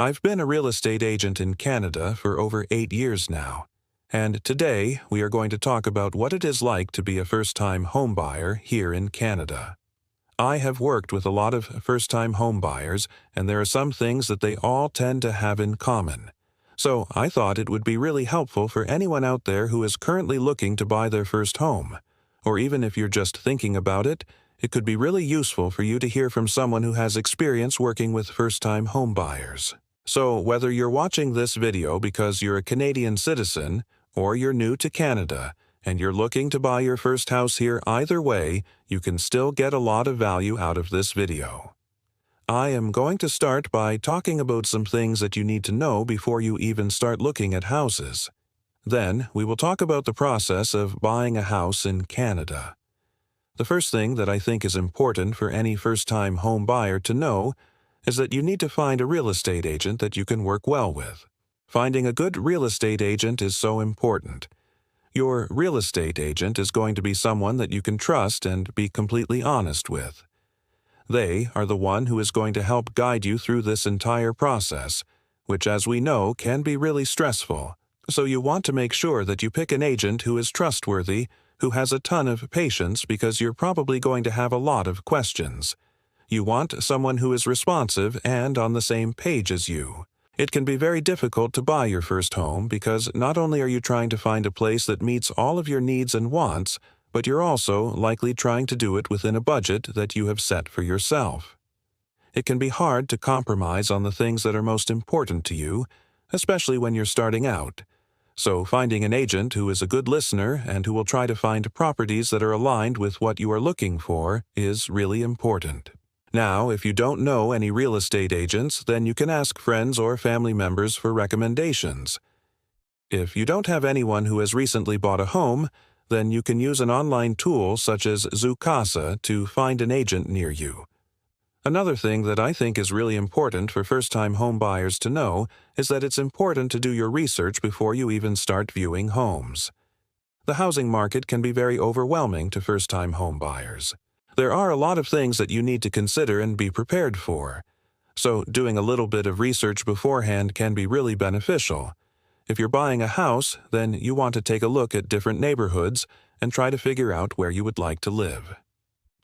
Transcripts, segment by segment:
I've been a real estate agent in Canada for over 8 years now, and today we are going to talk about what it is like to be a first-time homebuyer here in Canada. I have worked with a lot of first-time homebuyers, and there are some things that they all tend to have in common. So I thought it would be really helpful for anyone out there who is currently looking to buy their first home. Or even if you're just thinking about it, it could be really useful for you to hear from someone who has experience working with first-time homebuyers. So whether you're watching this video because you're a Canadian citizen or you're new to Canada and you're looking to buy your first house here, either way, you can still get a lot of value out of this video. I am going to start by talking about some things that you need to know before you even start looking at houses. Then, we will talk about the process of buying a house in Canada. The first thing that I think is important for any first-time home buyer to know is that you need to find a real estate agent that you can work well with. Finding a good real estate agent is so important. Your real estate agent is going to be someone that you can trust and be completely honest with. They are the one who is going to help guide you through this entire process, which, as we know, can be really stressful. So you want to make sure that you pick an agent who is trustworthy, who has a ton of patience, because you're probably going to have a lot of questions. You want someone who is responsive and on the same page as you. It can be very difficult to buy your first home because not only are you trying to find a place that meets all of your needs and wants, but you're also likely trying to do it within a budget that you have set for yourself. It can be hard to compromise on the things that are most important to you, especially when you're starting out. So finding an agent who is a good listener and who will try to find properties that are aligned with what you are looking for is really important. Now, if you don't know any real estate agents, then you can ask friends or family members for recommendations. If you don't have anyone who has recently bought a home, then you can use an online tool such as Zoocasa to find an agent near you. Another thing that I think is really important for first-time home buyers to know is that it's important to do your research before you even start viewing homes. The housing market can be very overwhelming to first-time home buyers. There are a lot of things that you need to consider and be prepared for. So doing a little bit of research beforehand can be really beneficial. If you're buying a house, then you want to take a look at different neighborhoods and try to figure out where you would like to live.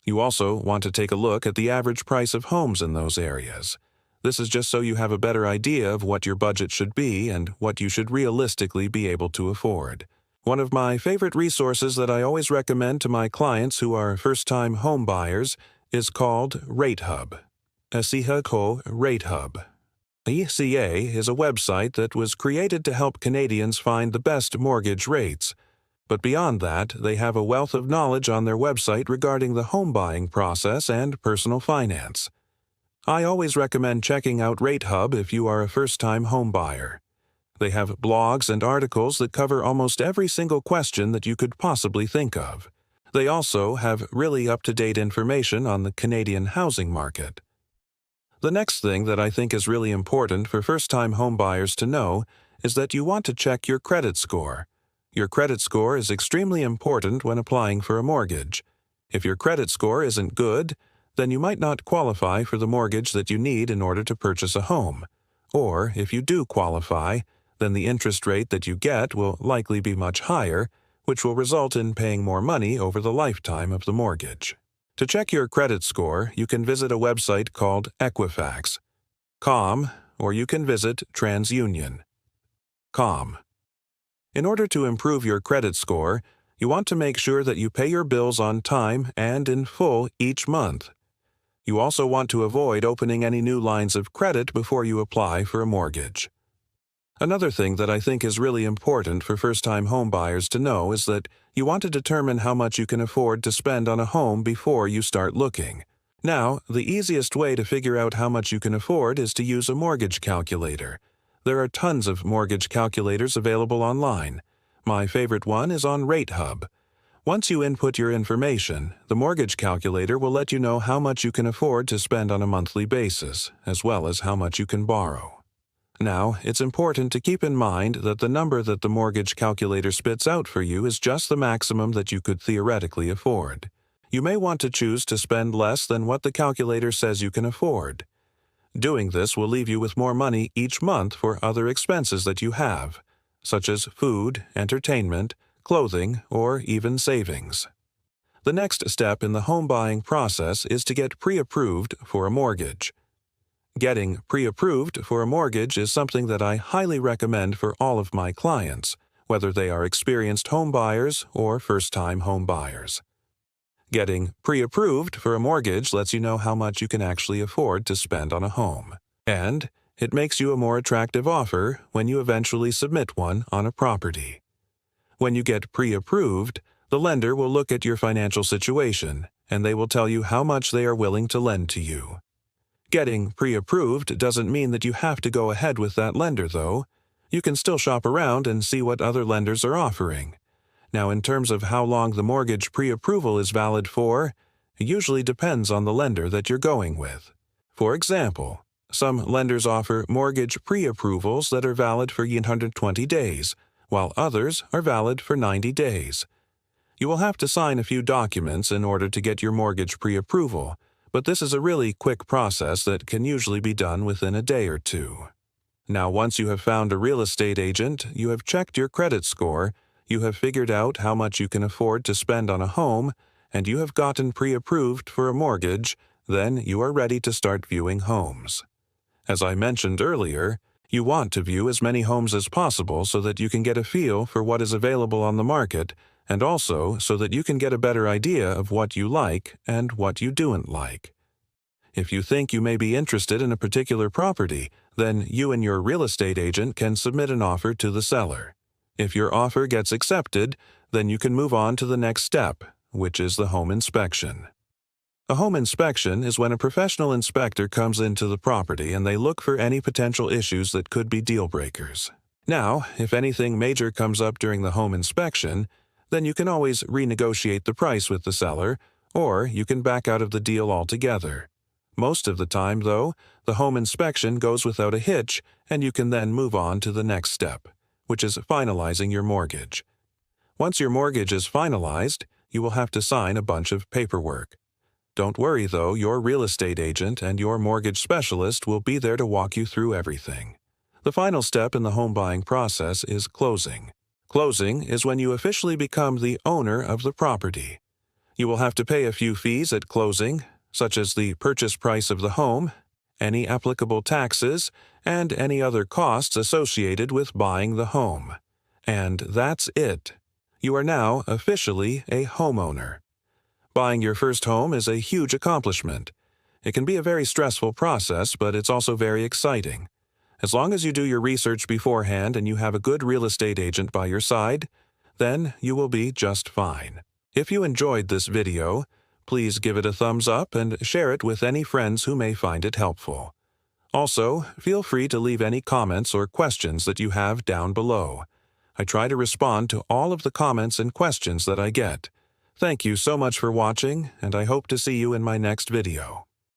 You also want to take a look at the average price of homes in those areas. This is just so you have a better idea of what your budget should be and what you should realistically be able to afford. One of my favorite resources that I always recommend to my clients who are first-time home buyers is called RateHub. Asiha ko RateHub. ECA is a website that was created to help Canadians find the best mortgage rates. But beyond that, they have a wealth of knowledge on their website regarding the home buying process and personal finance. I always recommend checking out RateHub if you are a first-time home buyer. They have blogs and articles that cover almost every single question that you could possibly think of. They also have really up-to-date information on the Canadian housing market. The next thing that I think is really important for first-time home buyers to know is that you want to check your credit score. Your credit score is extremely important when applying for a mortgage. If your credit score isn't good, then you might not qualify for the mortgage that you need in order to purchase a home. Or, if you do qualify, then the interest rate that you get will likely be much higher, which will result in paying more money over the lifetime of the mortgage. To check your credit score, you can visit a website called Equifax.com, or you can visit TransUnion.com. In order to improve your credit score, you want to make sure that you pay your bills on time and in full each month. You also want to avoid opening any new lines of credit before you apply for a mortgage. Another thing that I think is really important for first-time home buyers to know is that you want to determine how much you can afford to spend on a home before you start looking. Now, the easiest way to figure out how much you can afford is to use a mortgage calculator. There are tons of mortgage calculators available online. My favorite one is on RateHub. Once you input your information, the mortgage calculator will let you know how much you can afford to spend on a monthly basis, as well as how much you can borrow. Now, it's important to keep in mind that the number that the mortgage calculator spits out for you is just the maximum that you could theoretically afford. You may want to choose to spend less than what the calculator says you can afford. Doing this will leave you with more money each month for other expenses that you have, such as food, entertainment, clothing, or even savings. The next step in the home buying process is to get pre-approved for a mortgage. Getting pre-approved for a mortgage is something that I highly recommend for all of my clients, whether they are experienced home buyers or first-time home buyers. Getting pre-approved for a mortgage lets you know how much you can actually afford to spend on a home, and it makes you a more attractive offer when you eventually submit one on a property. When you get pre-approved, the lender will look at your financial situation, and they will tell you how much they are willing to lend to you. Getting pre-approved doesn't mean that you have to go ahead with that lender, though. You can still shop around and see what other lenders are offering. Now, in terms of how long the mortgage pre-approval is valid for, it usually depends on the lender that you're going with. For example, some lenders offer mortgage pre-approvals that are valid for 120 days, while others are valid for 90 days. You will have to sign a few documents in order to get your mortgage pre-approval, but this is a really quick process that can usually be done within a day or two. Now, once you have found a real estate agent, you have checked your credit score, you have figured out how much you can afford to spend on a home, and you have gotten pre-approved for a mortgage, then you are ready to start viewing homes. As I mentioned earlier, you want to view as many homes as possible so that you can get a feel for what is available on the market, and also so that you can get a better idea of what you like and what you don't like. If you think you may be interested in a particular property, then you and your real estate agent can submit an offer to the seller. If your offer gets accepted, then you can move on to the next step, which is the home inspection. A home inspection is when a professional inspector comes into the property and they look for any potential issues that could be deal breakers. Now, if anything major comes up during the home inspection, then you can always renegotiate the price with the seller, or you can back out of the deal altogether. Most of the time, though, the home inspection goes without a hitch, and you can then move on to the next step, which is finalizing your mortgage. Once your mortgage is finalized, you will have to sign a bunch of paperwork. Don't worry, though, your real estate agent and your mortgage specialist will be there to walk you through everything. The final step in the home buying process is closing. Closing is when you officially become the owner of the property. You will have to pay a few fees at closing, such as the purchase price of the home, any applicable taxes, and any other costs associated with buying the home. And that's it. You are now officially a homeowner. Buying your first home is a huge accomplishment. It can be a very stressful process, but it's also very exciting. As long as you do your research beforehand and you have a good real estate agent by your side, then you will be just fine. If you enjoyed this video, please give it a thumbs up and share it with any friends who may find it helpful. Also, feel free to leave any comments or questions that you have down below. I try to respond to all of the comments and questions that I get. Thank you so much for watching, and I hope to see you in my next video.